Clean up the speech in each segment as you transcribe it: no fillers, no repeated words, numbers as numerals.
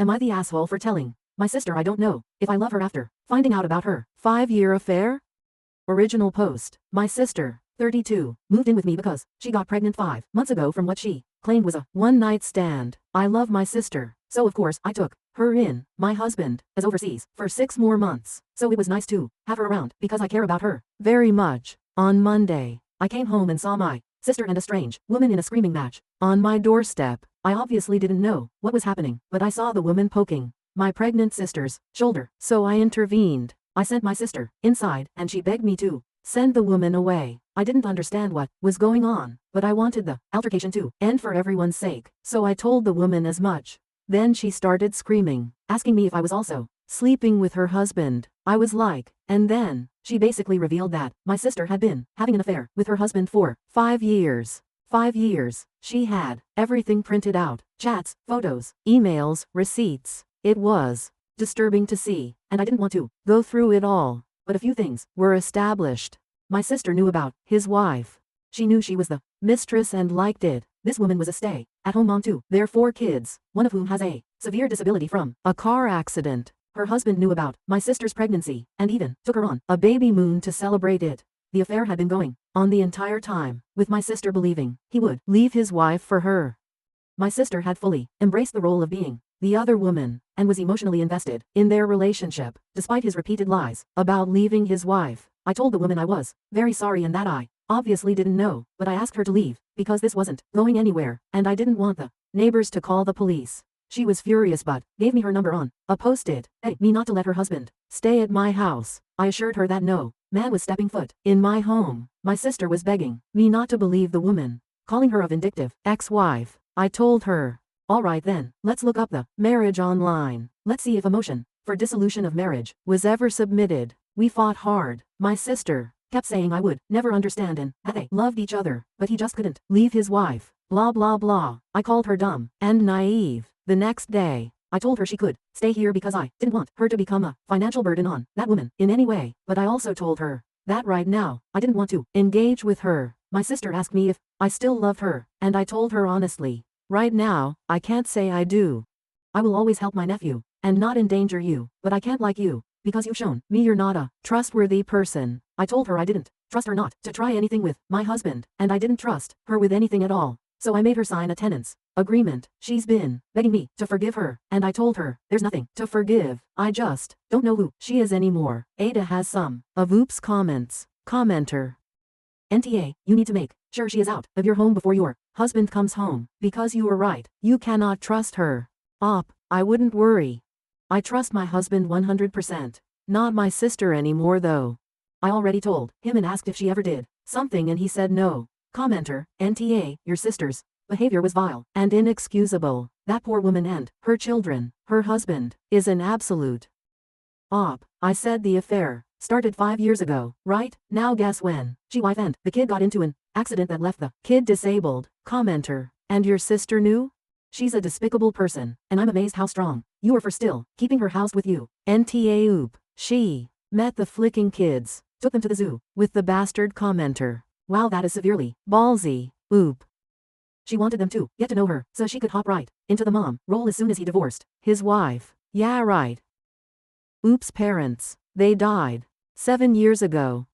Am I the asshole for telling my sister I don't know if I love her after finding out about her 5-year affair? Original post. My sister, 32, moved in with me because she got pregnant 5 months ago from what she claimed was a one-night stand. I love my sister, so of course I took her in. My husband is overseas for 6 more months, so it was nice to have her around because I care about her very much. On Monday, I came home and saw my sister and a strange woman in a screaming match on my doorstep. I obviously didn't know what was happening, but I saw the woman poking my pregnant sister's shoulder, so I intervened. I sent my sister inside and she begged me to send the woman away. I didn't understand what was going on, but I wanted the altercation to end for everyone's sake, so I told the woman as much. Then she started screaming, asking me if I was also sleeping with her husband. I was like, and then she basically revealed that my sister had been having an affair with her husband for 5 years. 5 years. She had everything printed out, chats, photos, emails, receipts. It was disturbing to see, and I didn't want to go through it all, but a few things were established. My sister knew about his wife. She knew she was the mistress and liked it. This woman was a stay-at-home mom to their 4 kids, one of whom has a severe disability from a car accident. Her husband knew about my sister's pregnancy, and even took her on a baby moon to celebrate it. The affair had been going on the entire time, with my sister believing he would leave his wife for her. My sister had fully embraced the role of being the other woman, and was emotionally invested in their relationship, despite his repeated lies about leaving his wife. I told the woman I was very sorry and that I obviously didn't know, but I asked her to leave, because this wasn't going anywhere, and I didn't want the neighbors to call the police. She was furious but gave me her number on a post-it, begged me not to let her husband stay at my house. I assured her that no man was stepping foot in my home. My sister was begging me not to believe the woman, calling her a vindictive ex-wife. I told her, all right then, let's look up the marriage online. Let's see if a motion for dissolution of marriage was ever submitted. We fought hard. My sister kept saying I would never understand and that they loved each other, but he just couldn't leave his wife. Blah blah blah. I called her dumb and naive. The next day, I told her she could stay here because I didn't want her to become a financial burden on that woman in any way, but I also told her that right now, I didn't want to engage with her. My sister asked me if I still loved her, and I told her honestly, right now, I can't say I do. I will always help my nephew and not endanger you, but I can't like you because you've shown me you're not a trustworthy person. I told her I didn't trust her not to try anything with my husband, and I didn't trust her with anything at all. So I made her sign a tenants agreement. She's been begging me to forgive her, and I told her there's nothing to forgive. I just don't know who she is anymore. AITA has some of Oops comments. Commenter. NTA, you need to make sure she is out of your home before your husband comes home, because you were right. You cannot trust her. Op, I wouldn't worry. I trust my husband 100%. Not my sister anymore though. I already told him and asked if she ever did something and he said no. Commenter, NTA, your sister's behavior was vile and inexcusable. That poor woman and her children, her husband, is an absolute op. I said the affair started 5 years ago, right? Now guess when? She wife and the kid got into an accident that left the kid disabled. Commenter, and your sister knew? She's a despicable person, and I'm amazed how strong you are for still keeping her housed with you. NTA oop. She met the flicking kids, took them to the zoo with the bastard. Commenter. Wow, that is severely ballsy. Oop. She wanted them to get to know her so she could hop right into the mom role as soon as he divorced his wife. Yeah, right. Oops, parents. They died 7 years ago.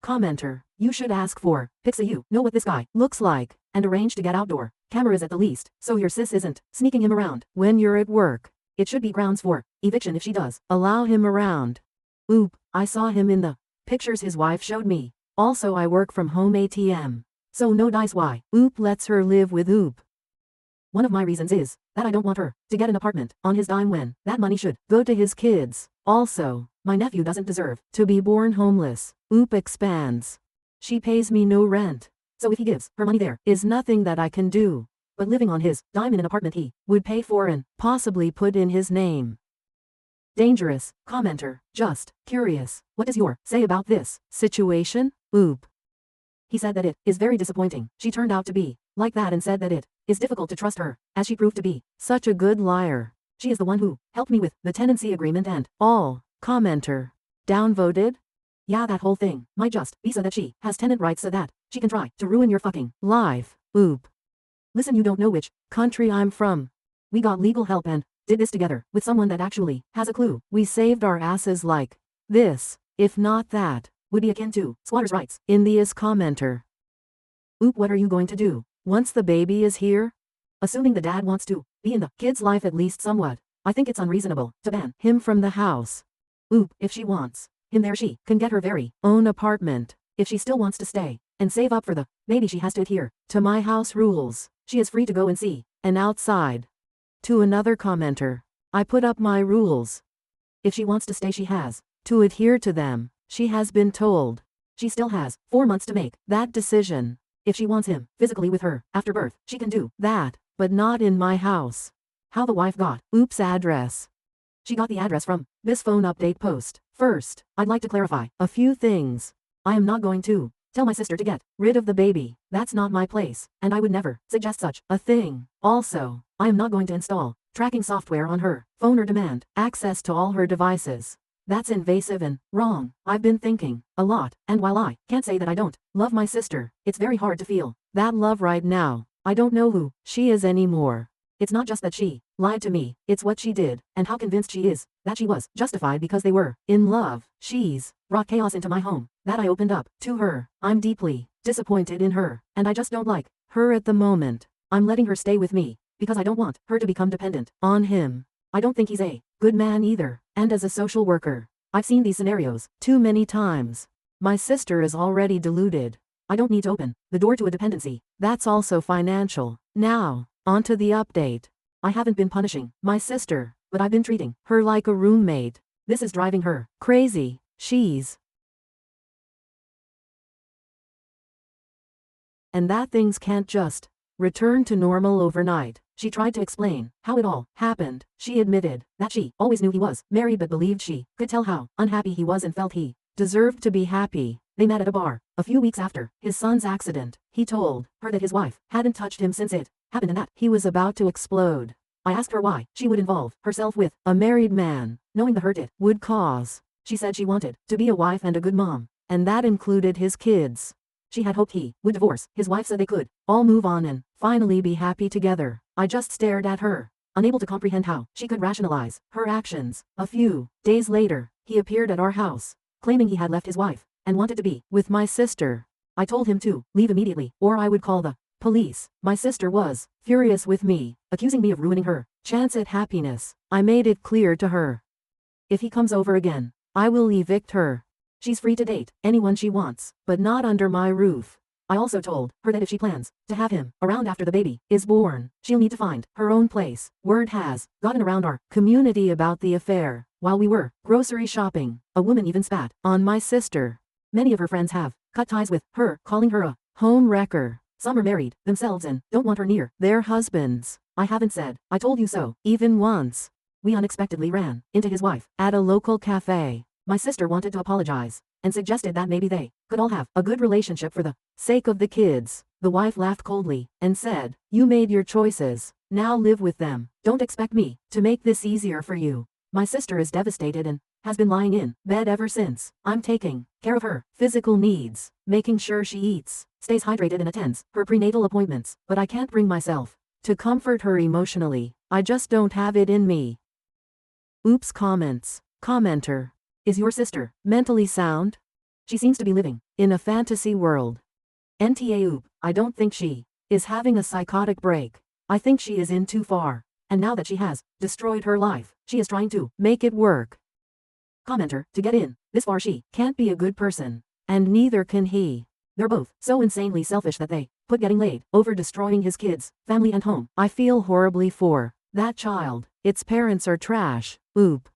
Commenter, you should ask for pics of you know what this guy looks like, and arrange to get outdoor cameras at the least, so your sis isn't sneaking him around when you're at work. It should be grounds for eviction if she does allow him around. Oop, I saw him in the pictures his wife showed me. Also I work from home ATM. So no dice why Oop lets her live with Oop. One of my reasons is that I don't want her to get an apartment on his dime when that money should go to his kids. Also, my nephew doesn't deserve to be born homeless. Oop expands. She pays me no rent. So if he gives her money there is nothing that I can do. But living on his dime in an apartment he would pay for and possibly put in his name. Dangerous. Commenter, just curious. What does your say about this situation? Oop. He said that it is very disappointing she turned out to be like that and said that it is difficult to trust her, as she proved to be such a good liar. She is the one who helped me with the tenancy agreement and all. Commenter. Downvoted? Yeah, that whole thing might just be so that she has tenant rights so that she can try to ruin your fucking life. Oop. Listen, you don't know which country I'm from. We got legal help and did this together with someone that actually has a clue. We saved our asses like this. If not that, would be akin to squatters' rights. In the is commenter. Oop, what are you going to do once the baby is here? Assuming the dad wants to be in the kid's life at least somewhat, I think it's unreasonable to ban him from the house. Oop, if she wants him there, she can get her very own apartment. If she still wants to stay and save up for the baby, she has to adhere to my house rules. She is free to go and see and outside. To another commenter, I put up my rules. If she wants to stay, she has to adhere to them. She has been told she still has 4 months to make that decision. If she wants him physically with her after birth, she can do that, but not in my house. How the wife got Oop's address. She got the address from this phone update post. First, I'd like to clarify a few things. I am not going to tell my sister to get rid of the baby. That's not my place, and I would never suggest such a thing. Also, I am not going to install tracking software on her phone or demand access to all her devices. That's invasive and wrong. I've been thinking a lot, and while I can't say that I don't love my sister, it's very hard to feel that love right now. I don't know who she is anymore. It's not just that she lied to me, it's what she did, and how convinced she is that she was justified because they were in love. She's brought chaos into my home that I opened up to her. I'm deeply disappointed in her, and I just don't like her at the moment. I'm letting her stay with me because I don't want her to become dependent on him. I don't think he's a good man either, and as a social worker, I've seen these scenarios too many times. My sister is already deluded. I don't need to open the door to a dependency that's also financial. Now, onto the update. I haven't been punishing my sister, but I've been treating her like a roommate. This is driving her crazy. She's and that things can't just return to normal overnight. She tried to explain how it all happened. She admitted that she always knew he was married but believed she could tell how unhappy he was and felt he deserved to be happy. They met at a bar a few weeks after his son's accident. He told her that his wife hadn't touched him since it happened and that he was about to explode. I asked her why she would involve herself with a married man, knowing the hurt it would cause. She said she wanted to be a wife and a good mom, and that included his kids. She had hoped he would divorce his wife so they could all move on and finally be happy together. I just stared at her, unable to comprehend how she could rationalize her actions. A few days later, he appeared at our house, claiming he had left his wife and wanted to be with my sister. I told him to leave immediately or I would call the police. My sister was furious with me, accusing me of ruining her chance at happiness. I made it clear to her, if he comes over again, I will evict her. She's free to date anyone she wants, but not under my roof. I also told her that if she plans to have him around after the baby is born, she'll need to find her own place. Word has gotten around our community about the affair. While we were grocery shopping, a woman even spat on my sister. Many of her friends have cut ties with her, calling her a home wrecker. Some are married themselves and don't want her near their husbands. I haven't said I told you so even once. We unexpectedly ran into his wife at a local cafe. My sister wanted to apologize and suggested that maybe they could all have a good relationship for the sake of the kids. The wife laughed coldly and said, "You made your choices. Now live with them. Don't expect me to make this easier for you." My sister is devastated and has been lying in bed ever since. I'm taking care of her physical needs, making sure she eats, stays hydrated and attends her prenatal appointments, but I can't bring myself to comfort her emotionally. I just don't have it in me. Oops comments. Commenter. Is your sister mentally sound? She seems to be living in a fantasy world. NTA oop, I don't think she is having a psychotic break. I think she is in too far. And now that she has destroyed her life, she is trying to make it work. Commenter, to get in this far she can't be a good person. And neither can he. They're both so insanely selfish that they put getting laid over destroying his kids, family and home. I feel horribly for that child. Its parents are trash. Oop.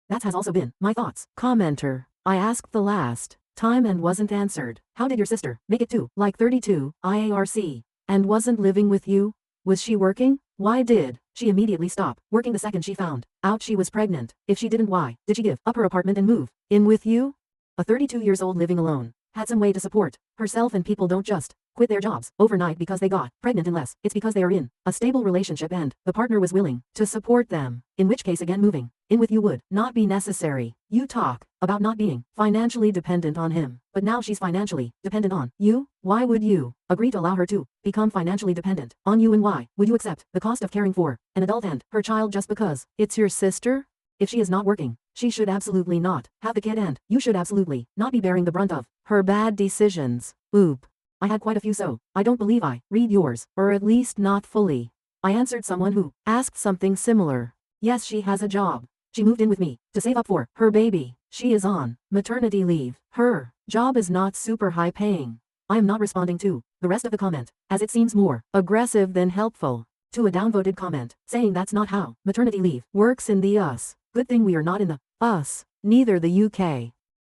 That has also been my thoughts. Commenter. I asked the last time and wasn't answered. How did your sister make it to like 32 IARC and wasn't living with you? Was she working? Why did she immediately stop working the second she found out she was pregnant? If she didn't, why did she give up her apartment and move in with you? A 32 years old living alone had some way to support herself, and people don't just quit their jobs overnight because they got pregnant unless it's because they are in a stable relationship and the partner was willing to support them, in which case again moving in with you would not be necessary. You talk about not being financially dependent on him, but now she's financially dependent on you? Why would you agree to allow her to become financially dependent on you, and why would you accept the cost of caring for an adult and her child just because it's your sister? If she is not working, she should absolutely not have the kid, and you should absolutely not be bearing the brunt of her bad decisions. Oop. I had quite a few, so I don't believe I read yours, or at least not fully. I answered someone who asked something similar. Yes, she has a job. She moved in with me to save up for her baby. She is on maternity leave. Her job is not super high paying. I am not responding to the rest of the comment, as it seems more aggressive than helpful. To a downvoted comment, saying that's not how maternity leave works in the US. Good thing we are not in the US, neither the UK.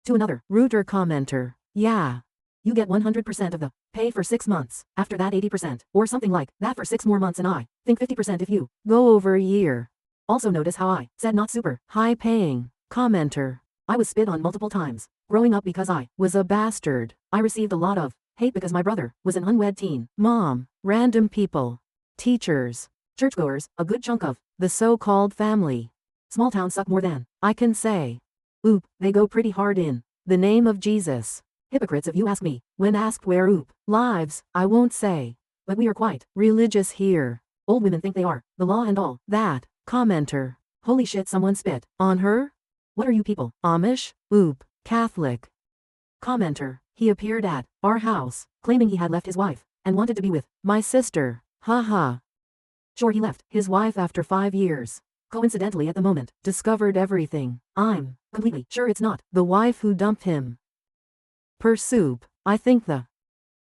To another ruder commenter, yeah. You get 100% of the pay for 6 months, after that 80%, or something like that for 6 more months, and I think 50% if you go over a year. Also notice how I said not super high paying. Commenter, I was spit on multiple times growing up because I was a bastard. I received a lot of hate because my brother was an unwed teen mom, random people, teachers, churchgoers, a good chunk of the so-called family. Small towns suck more than I can say. Oop, they go pretty hard in the name of Jesus. Hypocrites if you ask me. When asked where oop lives, I won't say. But we are quite religious here. Old women think they are the law and all that. Commenter, holy shit, someone spit on her? What are you people, Amish? Oop, Catholic. Commenter, he appeared at our house, claiming he had left his wife and wanted to be with my sister. Haha. Sure, he left his wife after 5 years. Coincidentally at the moment, discovered everything. I'm completely sure it's not the wife who dumped him. Pursup, I think the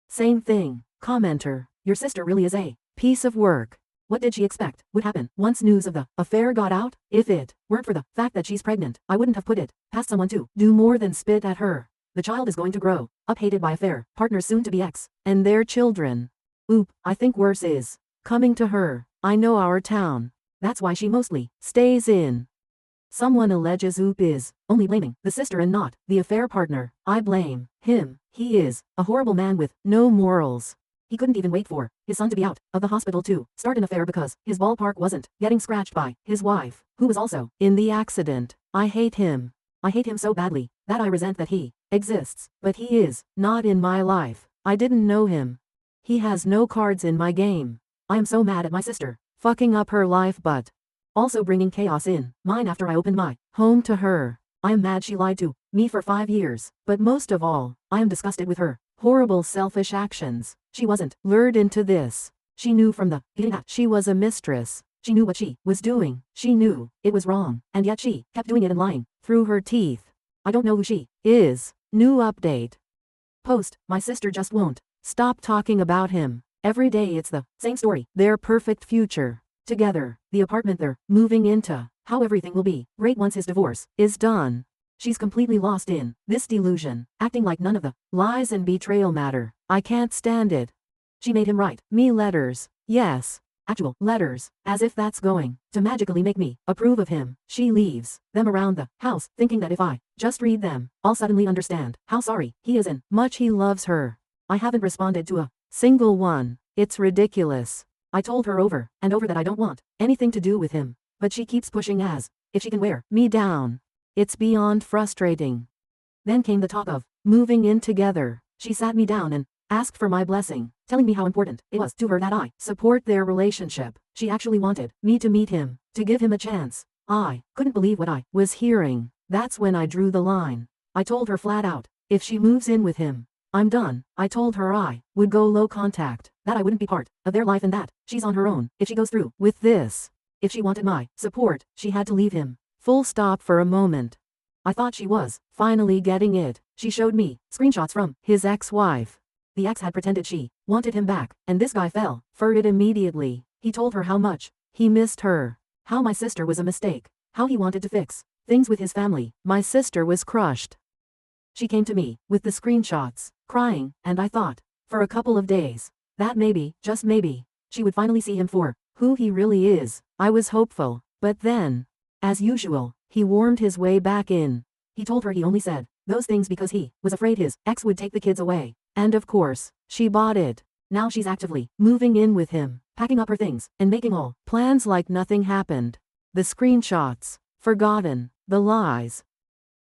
same thing. Commenter, your sister really is a piece of work. What did she expect would happen once news of the affair got out? If it weren't for the fact that she's pregnant, I wouldn't have put it past someone to do more than spit at her. The child is going to grow up hated by affair partners, soon to be ex, and their children. Oop, I think worse is coming to her. I know our town. That's why she mostly stays in. Someone alleges Oop is only blaming the sister and not the affair partner. I blame him. He is a horrible man with no morals. He couldn't even wait for his son to be out of the hospital to start an affair because his ballpark wasn't getting scratched by his wife, who was also in the accident. I hate him. I hate him so badly that I resent that he exists, but he is not in my life. I didn't know him. He has no cards in my game. I am so mad at my sister fucking up her life, but also bringing chaos in mine after I opened my home to her. I am mad she lied to me for 5 years, but most of all, I am disgusted with her horrible selfish actions. She wasn't lured into this. She knew from the beginning that she was a mistress. She knew what she was doing. She knew it was wrong, and yet she kept doing it and lying through her teeth. I don't know who she is. New update. Post, my sister just won't stop talking about him. Every day it's the same story. Their perfect future together, the apartment they're moving into, how everything will be great once his divorce is done. She's completely lost in this delusion, acting like none of the lies and betrayal matter. I can't stand it. She made him write me letters. Yes, actual letters, as if that's going to magically make me approve of him. She leaves them around the house, thinking that if I just read them, I'll suddenly understand how sorry he is and much he loves her. I haven't responded to a single one. It's ridiculous. I told her over and over that I don't want anything to do with him, but she keeps pushing as if she can wear me down. It's beyond frustrating. Then came the talk of moving in together. She sat me down and asked for my blessing, telling me how important it was to her that I support their relationship. She actually wanted me to meet him, to give him a chance. I couldn't believe what I was hearing. That's when I drew the line. I told her flat out, if she moves in with him, I'm done. I told her I would go low contact, that I wouldn't be part of their life and that she's on her own if she goes through with this. If she wanted my support, she had to leave him. Full stop. For a moment, I thought she was finally getting it. She showed me screenshots from his ex-wife. The ex had pretended she wanted him back, and this guy fell for it immediately. He told her how much he missed her, how my sister was a mistake, how he wanted to fix things with his family. My sister was crushed. She came to me with the screenshots, crying, and I thought, for a couple of days, that maybe, just maybe, she would finally see him for who he really is. I was hopeful, but then, as usual, he warmed his way back in. He told her he only said those things because he was afraid his ex would take the kids away. And of course, She bought it. Now she's actively moving in with him, packing up her things, and making all plans like nothing happened. The screenshots. Forgotten. The lies.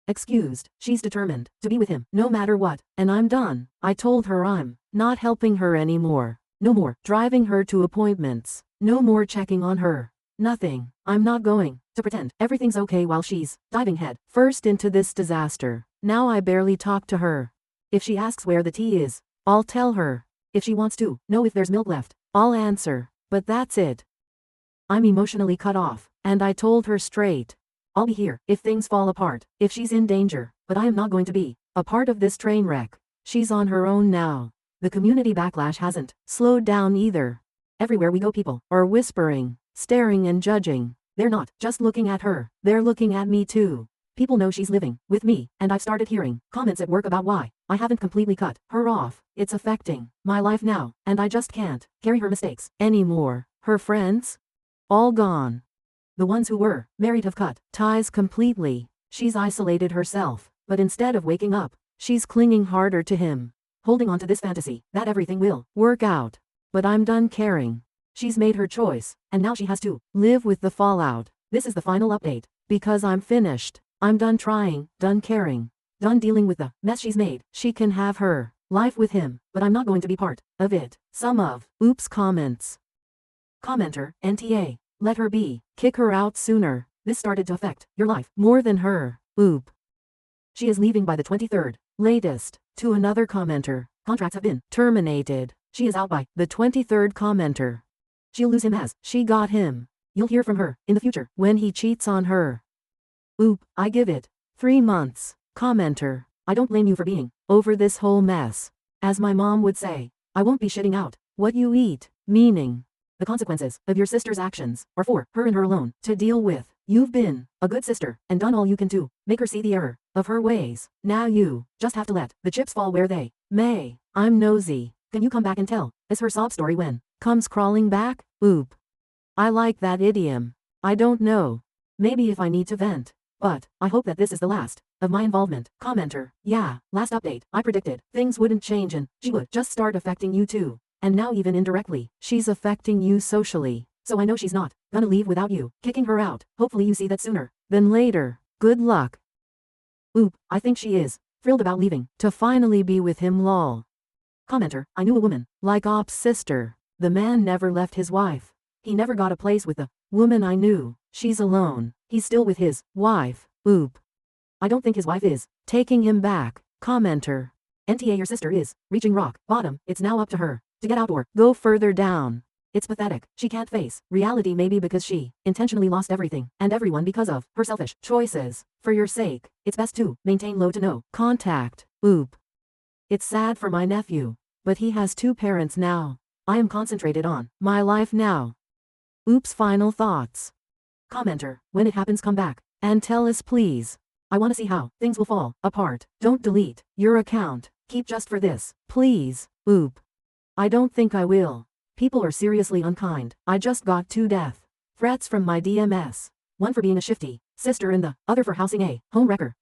Excused. She's determined to be with him, no matter what, and I'm done. I told her I'm not helping her anymore. No more driving her to appointments. No more checking on her. Nothing. I'm not going to pretend everything's okay while she's diving head first into this disaster. Now I barely talk to her. If she asks where the tea is, I'll tell her. If she wants to know if there's milk left, I'll answer. But that's it. I'm emotionally cut off, and I told her straight. I'll be here if things fall apart, if she's in danger, but I am not going to be a part of this train wreck. She's on her own now. The community backlash hasn't slowed down either. Everywhere we go people are whispering, staring and judging. They're not just looking at her, they're looking at me too. People know she's living with me, and I've started hearing comments at work about why I haven't completely cut her off. It's affecting my life now, and I just can't carry her mistakes anymore. Her friends? All gone. The ones who were married have cut ties completely. She's isolated herself, but instead of waking up, she's clinging harder to him, holding on to this fantasy that everything will work out. But I'm done caring. She's made her choice, and now she has to live with the fallout. This is the final update, because I'm finished. I'm done trying, done caring, done dealing with the mess she's made. She can have her life with him, but I'm not going to be part of it. Some of Oops comments. Commenter, NTA. Let her be. Kick her out sooner. This started to affect your life more than her. Oop. She is leaving by the 23rd. Latest. To another commenter. Contracts have been terminated. She is out by the 23rd commenter. She'll lose him as she got him. You'll hear from her in the future when he cheats on her. Oop. I give it 3 months. Commenter. I don't blame you for being over this whole mess. As my mom would say, I won't be shitting out what you eat. Meaning, the consequences of your sister's actions are for her and her alone to deal with. You've been a good sister and done all you can to make her see the error of her ways. Now you just have to let the chips fall where they may. I'm nosy. Can you come back and tell us her sob story when comes crawling back? Oop. I like that idiom. I don't know. Maybe if I need to vent. But I hope that this is the last of my involvement. Commenter. Yeah, last update. I predicted things wouldn't change and she would just start affecting you too. And now even indirectly, she's affecting you socially. So I know she's not gonna leave without you kicking her out. Hopefully you see that sooner than later. Good luck. Oop, I think she is thrilled about leaving to finally be with him lol. Commenter, I knew a woman like Op's sister. The man never left his wife. He never got a place with the woman I knew. She's alone. He's still with his wife. Oop. I don't think his wife is taking him back. Commenter. NTA your sister is reaching rock bottom. It's now up to her to get out or go further down. It's pathetic. She can't face reality maybe because she intentionally lost everything and everyone because of her selfish choices. For your sake, it's best to maintain low to no contact. Oop. It's sad for my nephew, but he has 2 parents now. I am concentrated on my life now. Oops final thoughts. Commenter, when it happens come back and tell us please. I want to see how things will fall apart. Don't delete your account. Keep just for this, please. Oop. I don't think I will. People are seriously unkind. I just got 2 death threats from my DMS. One for being a shifty sister and the other for housing a home wrecker.